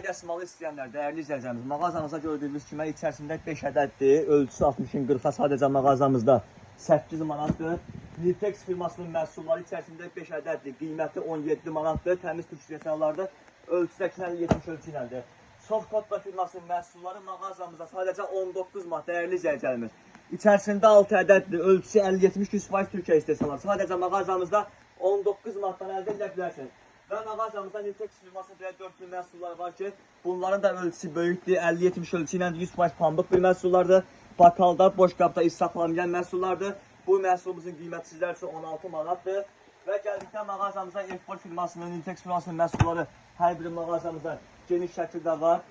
Dəsmalı istəyənlər, dəyərli izləyicilərimiz, mağazamızda gördüyünüz kimi içərisində 5 ədəddir. Ölçüsü 60-ın 40-a sadəcə mağazamızda 8 manatdır. Nitex firmasının məhsulları içərisində 5 ədəddir. Qiyməti 17 manatdır. Təmiz türk detallardır. Ölçüsü 80-70 ölçü ilədir. Softcopla firmasının məhsulları mağazamızda sadəcə 19 manat, dəyərli izləyicilərimiz. İçərisində 6 ədəddir. Ölçüsü 50-70-100% Türkiyə istehsalı. Sadəcə mağazamızda 19 manatdan əldə edə bilərsiniz. Və mağazamızda Nitex firmasının 4 növ məhsulları var ki, bunların da ölçüsü böyükdür. 50-70 ölçü ilə 100% pambıq bir məhsullardır. Bakalda, boş qabda iş saxlamayan məhsullardır. Bu məhsulumuzun qiyməti sizlər üçün 16 manatdır. Və gəldikdə mağazamızda F4 firmasının, Nitex firmasının məhsulları hər biri mağazamızda geniş şəkildə var.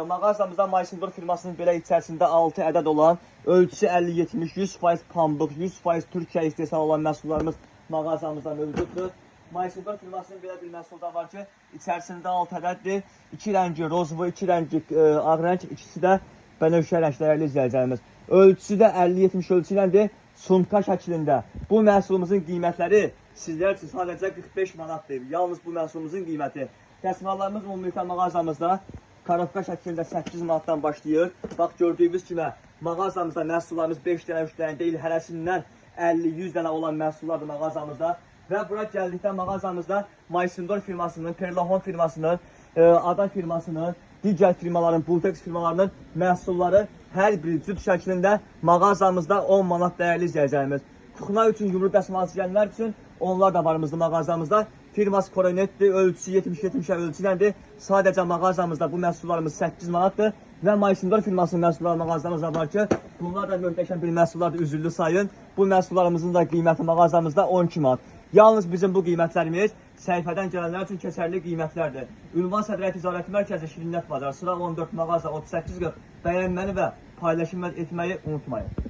Mağazamızda Maysindor firmasının belə içərisində 6 ədəd olan, ölçüsü 50-70, 100% pambıq, 100% Türkiyə istehsalı olan məhsullarımız mağazamızda mövcuddur. Maysindor firmasının belə bir məhsul da var ki, içərisində 6 ədəddir. 2 rəngi rozvu, 2 rəngi ağ rəng, ikisi də bənövşə rənglərlə izləyəcəyimiz. Ölçüsü də 50-70 ölçü iləndir, sumka şəklində. Bu məhsulumuzun qiymətləri sizlər üçün sadəcə 45 manatdır. Yalnız bu məhsulumuzun qiyməti. Dəsmallarımız ümumilikdə mağazamızda karofka şəklində 8 manatdan başlayır. Bax, gördüyünüz kimi mağazamızda məhsullarımız 5 dənə, 3 dənə deyil, hərəsindən 50-100 dənə olan məhsullardır mağazamızda. Və bura gəldikdə mağazamızda Maysindor firmasının, Perlahon firmasının, Ada firmasının, digər firmaların, Bultex firmalarının məhsulları hər biri cüt şəklində mağazamızda 10 manat dəyərli izləyəcəyimiz. Kuxna üçün, yumru dəsmal istəyənlər üçün onlar da varımızdır mağazamızda. Firması Koronetdir, ölçüsü 70-70 ölçü iləndir. Sadəcə mağazamızda bu məhsullarımız 8 manatdır. Və Maysindor firmasının məhsulları mağazamızda var ki, bunlar da möhtəşəm bir məhsullardır, üzüllü sayın. Bu məhsullarımızın da qiyməti mağazamızda 12 manat. Yalnız bizim bu qiymətlərimiz səhifədən gələnlər üçün keçərli qiymətlərdir. Ünvan Sədriyyə Ticarət Mərkəzi Şirinnət Bazarı, sıra 14 mağaza 3840. Bəyənməni və paylaşım etməyi unutmayın.